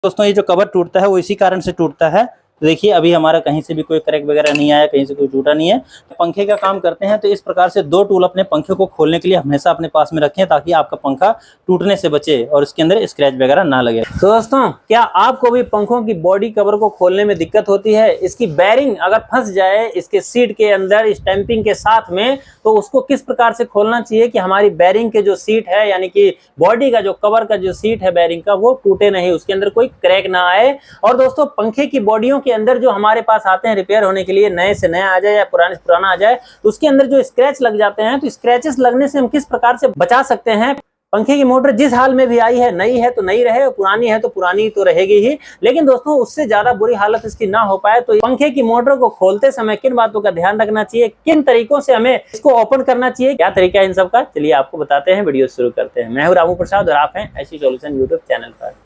दोस्तों ये जो कवर टूटता है वो इसी कारण से टूटता है। तो देखिए अभी हमारा कहीं से भी कोई क्रैक वगैरह नहीं आया, कहीं से कोई टूटा नहीं है। तो पंखे का काम करते हैं तो इस प्रकार से 2 टूल अपने पंखे को खोलने के लिए हमेशा अपने पास में रखें ताकि आपका पंखा टूटने से बचे और इसके अंदर स्क्रैच वगैरह ना लगे। तो दोस्तों क्या आपको भी पंखों की बॉडी कवर को खोलने में दिक्कत होती है? इसकी बेरिंग अगर फंस जाए इसके सीट के अंदर स्टैंपिंग के साथ में, तो उसको किस प्रकार से खोलना चाहिए कि हमारी बेरिंग के जो सीट है यानी कि बॉडी का जो कवर का जो सीट है बेरिंग का वो टूटे नहीं, उसके अंदर कोई क्रैक ना आए। और दोस्तों पंखे की बॉडियों के अंदर जो हमारे पास आते हैं रिपेयर होने के लिए, नए से नया आ जाए या पुराने से पुराना आ जाए, तो उसके अंदर जो स्क्रैच लग जाते हैं, तो स्क्रैचेस लगने से हम किस प्रकार से बचा सकते हैं? पंखे की मोटर जिस हाल में भी आई है, नई है तो नई रहे, पुरानी है तो पुरानी तो रहेगी ही, लेकिन दोस्तों उससे ज्यादा बुरी हालत इसकी ना हो पाए तो पंखे की मोटर को खोलते समय किन बातों का ध्यान रखना चाहिए, किन तरीकों से हमें इसको ओपन करना चाहिए, क्या तरीका है इन सब का, चलिए आपको बताते हैं। वीडियो शुरू करते हैं। मैं हूं रामू प्रसाद और आप हैं ऐसी सॉल्यूशन यूट्यूब चैनल पर।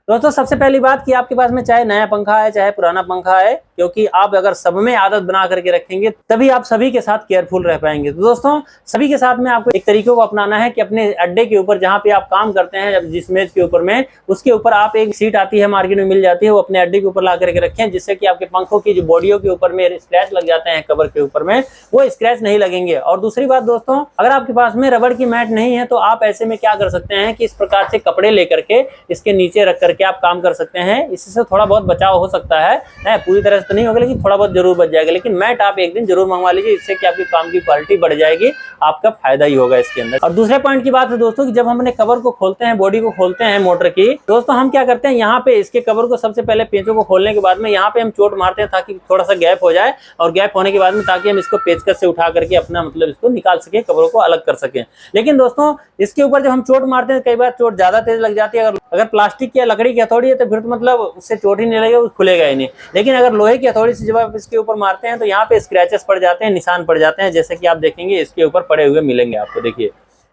दोस्तों सबसे पहली बात कि आपके पास में चाहे नया पंखा है चाहे पुराना पंखा है, क्योंकि आप अगर सब में आदत बना करके रखेंगे तभी आप सभी के साथ केयरफुल रह पाएंगे। तो दोस्तों सभी के साथ में आपको एक तरीके को अपनाना है कि अपने अड्डे के ऊपर जहां पे आप काम करते हैं, जिस मेज के ऊपर में, उसके ऊपर आप एक सीट आती है मार्केट में मिल जाती है, वो अपने अड्डे के ऊपर ला करके रखें, जिससे कि आपके पंखों की जो बॉडियों के ऊपर में स्क्रैच लग जाते हैं कवर के ऊपर में, वो स्क्रैच नहीं लगेंगे। और दूसरी बात दोस्तों, अगर आपके पास में रबड़ की मैट नहीं है तो आप ऐसे में क्या कर सकते हैं कि इस प्रकार से कपड़े लेकर के इसके नीचे रख करके आप काम कर सकते हैं। इससे थोड़ा बहुत बचाव हो सकता है, पूरी तरह से तो नहीं होगा लेकिन थोड़ा बहुत जरूर बच जाएगा। लेकिन मैट आप एक दिन जरूर मंगवा लीजिए, इससे कि आपकी काम की क्वालिटी बढ़ जाएगी, आपका फायदा ही होगा इसके अंदर। और दूसरे पॉइंट की बात है दोस्तों कि जब हमने कवर को खोलते हैं, बॉडी को खोलते हैं मोटर की, दोस्तों हम क्या करते हैं, यहाँ पे इसके कवर को सबसे पहले पेचों को खोलने के बाद में यहाँ पे हम चोट मारते हैं ताकि थोड़ा सा गैप हो जाए, और गैप होने के बाद में ताकि हम इसको पेचकस से उठा करके अपना मतलब इसको निकाल सके, कवरों को अलग कर सके। लेकिन दोस्तों इसके ऊपर जब हम चोट मारते हैं कई बार चोट ज्यादा तेज लग जाती है। अगर प्लास्टिक या लकड़ी की हथौड़ी है तो फिर तो मतलब उससे चोट ही नहीं लगेगा, वो खुलेगा ही नहीं। लेकिन अगर लोहे की हथौड़ी से जब आप इसके ऊपर मारते हैं तो यहाँ पे स्क्रैचेस पड़ जाते हैं, निशान पड़ जाते हैं, जैसे कि आप देखेंगे इसके ऊपर पड़े हुए मिलेंगे आपको। देखिए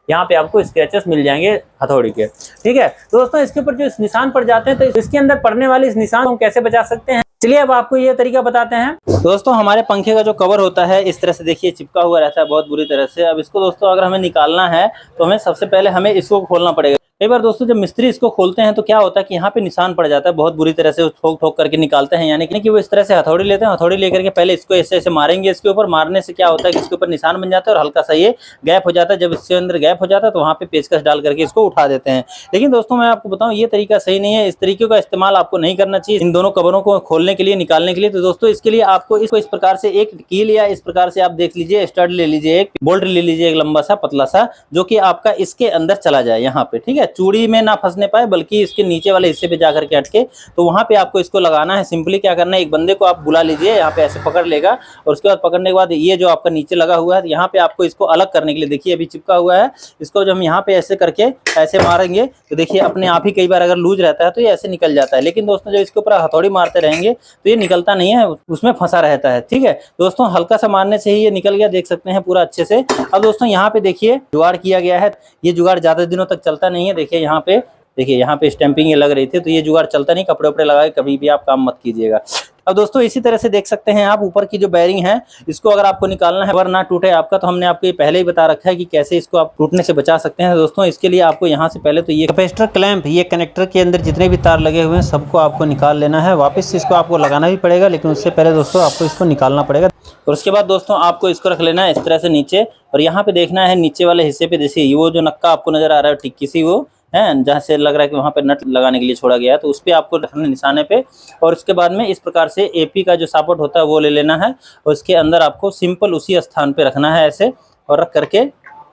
यहाँ पे आपको स्क्रैचेस मिल जाएंगे हथौड़ी के, ठीक है। तो दोस्तों इसके ऊपर जो निशान पड़ जाते हैं तो इसके अंदर पड़ने वाले इस निशान को हम कैसे बचा सकते हैं, चलिए अब आपको ये तरीका बताते हैं। दोस्तों हमारे पंखे का जो कवर होता है इस तरह से देखिए चिपका हुआ रहता है बहुत बुरी तरह से। अब इसको दोस्तों अगर हमें निकालना है तो हमें सबसे पहले हमें इसको खोलना पड़ेगा। कई बार दोस्तों जब मिस्त्री इसको खोलते हैं तो क्या होता है कि यहाँ पे निशान पड़ जाता है बहुत बुरी तरह से, ठोक ठोक करके निकालते हैं, यानी कि वो इस तरह से हथौड़ी लेते हैं, हथौड़ी लेकर के पहले इसको ऐसे ऐसे मारेंगे इसके ऊपर। मारने से क्या होता है कि इसके ऊपर निशान बन जाता है और हल्का सा ये गैप हो जाता है। जब इसके अंदर गैप हो जाता है तो वहाँ पे पेचकस डाल करके इसको उठा देते हैं। लेकिन दोस्तों मैं आपको बताऊँ ये तरीका सही नहीं है, इस तरीके का इस्तेमाल आपको नहीं करना चाहिए इन दोनों कवरों को खोलने के लिए, निकालने के लिए। तो दोस्तों इसके लिए आपको इसको इस प्रकार से एक कील या इस प्रकार से आप देख लीजिए स्टड ले लीजिए, एक बोल्ट ले लीजिए, एक लंबा सा पतला सा, जो कि आपका इसके अंदर चला जाए यहाँ पे, ठीक है। चूड़ी में ना फंसने पाए बल्कि इसके नीचे वाले हिस्से पे जाकर के अटके, तो वहां पे आपको इसको लगाना है। सिंपली क्या करना है, एक बंदे को आप बुला लीजिए, यहाँ पे ऐसे पकड़ लेगा और उसके बाद पकड़ने के बाद ये जो आपका नीचे लगा हुआ है यहाँ पे आपको इसको अलग करने के लिए, देखिए अभी चिपका हुआ है, इसको जब हम यहाँ पे ऐसे करके ऐसे मारेंगे तो देखिए अपने आप ही कई बार अगर लूज रहता है तो ये ऐसे निकल जाता है। लेकिन दोस्तों जब इसके ऊपर हथौड़ी मारते रहेंगे तो ये निकलता नहीं है, उसमें फंसा रहता है, ठीक है दोस्तों। हल्का सा मारने से ही ये निकल गया, देख सकते हैं पूरा अच्छे से। अब दोस्तों यहाँ पे देखिए जुगाड़ किया गया है, ये जुगाड़ ज्यादा दिनों तक चलता नहीं है। देखिए यहाँ पे स्टैंपिंग लग रही थी तो ये जुगाड़ चलता नहीं, कपड़े उपड़े लगा के कभी भी आप काम मत कीजिएगा। अब दोस्तों इसी तरह से देख सकते हैं आप ऊपर की जो बेरिंग है इसको अगर आपको निकालना है अगर ना टूटे आपका, तो हमने आपको ये पहले ही बता रखा है कि कैसे इसको आप टूटने से बचा सकते हैं। दोस्तों इसके लिए आपको यहाँ से पहले तो ये कैपेसिटर क्लैंप, ये कनेक्टर के अंदर जितने भी तार लगे हुए हैं सबको आपको निकाल लेना है। वापस से इसको आपको लगाना भी पड़ेगा, लेकिन उससे पहले दोस्तों आपको इसको निकालना पड़ेगा। और उसके बाद दोस्तों आपको इसको रख लेना है इस तरह से नीचे, और यहाँ पे देखना है नीचे वाले हिस्से पे, जैसे वो जो नक्का आपको नजर आ रहा है टिक्की सी, वो है जहाँ से लग रहा है कि वहाँ पे नट लगाने के लिए छोड़ा गया है, तो उस पर आपको रखना निशाने पे। और उसके बाद में इस प्रकार से एपी का जो सपोर्ट होता है वो ले लेना है, और इसके अंदर आपको सिंपल उसी स्थान पे रखना है ऐसे, और रख करके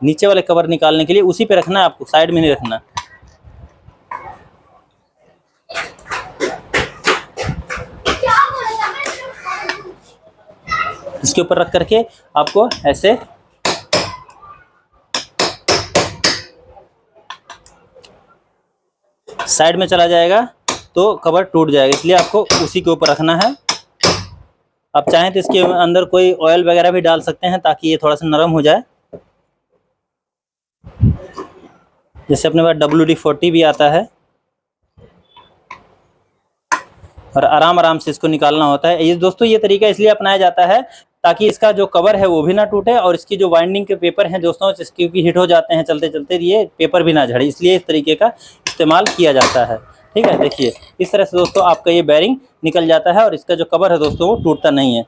नीचे वाले कवर निकालने के लिए उसी पे रखना है आपको, साइड में नहीं रखना। इसके ऊपर रख करके आपको ऐसे साइड में चला जाएगा तो कवर टूट जाएगा, इसलिए आपको उसी के ऊपर रखना है। आप चाहें तो इसके अंदर कोई ऑयल वगैरह भी डाल सकते हैं ताकि ये थोड़ा सा नरम हो जाए। जैसे अपने पास WD-40 भी आता है, और आराम आराम से इसको निकालना होता है। ये दोस्तों ये तरीका इसलिए अपनाया जाता है ताकि इसका जो कवर है वो भी ना टूटे और इसकी जो वाइंडिंग के पेपर हैं दोस्तों, जिसकी हिट हो जाते हैं चलते चलते, ये पेपर भी ना झड़े, इसलिए इस तरीके का इस्तेमाल किया जाता है। ठीक है, देखिए इस तरह से दोस्तों आपका ये बेरिंग निकल जाता है और इसका जो कवर है दोस्तों वो टूटता नहीं है।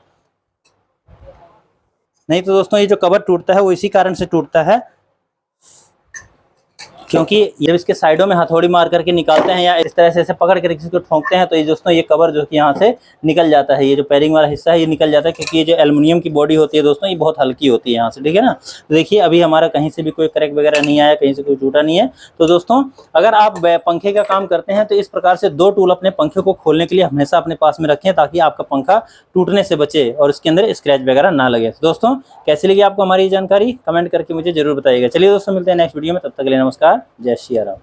नहीं तो दोस्तों ये जो कवर टूटता है वो इसी कारण से टूटता है क्योंकि जब इसके साइडों में हथौड़ी मार करके निकालते हैं या इस तरह से ऐसे पकड़ कर किसी को ठोंकते हैं तो ये दोस्तों ये कवर जो कि यहाँ से निकल जाता है, ये जो पैरिंग वाला हिस्सा है ये निकल जाता है, क्योंकि ये जो एल्युमिनियम की बॉडी होती है दोस्तों ये बहुत हल्की होती है यहाँ से। ठीक है ना, तो देखिए अभी हमारा कहीं से भी कोई क्रैक वगैरह नहीं आया, कहीं से कोई टूटा नहीं है। तो दोस्तों अगर आप पंखे का काम करते हैं तो इस प्रकार से 2 टूल अपने पंखे को खोलने के लिए हमेशा अपने पास में रखें, ताकि आपका पंखा टूटने से बचे और इसके अंदर स्क्रैच वगैरह ना लगे। दोस्तों कैसी लगी आपको हमारी जानकारी, कमेंट करके मुझे जरूर बताइएगा। चलिए दोस्तों मिलते हैं नेक्स्ट वीडियो में, तब तक के लिए नमस्कार, जय श्री राम।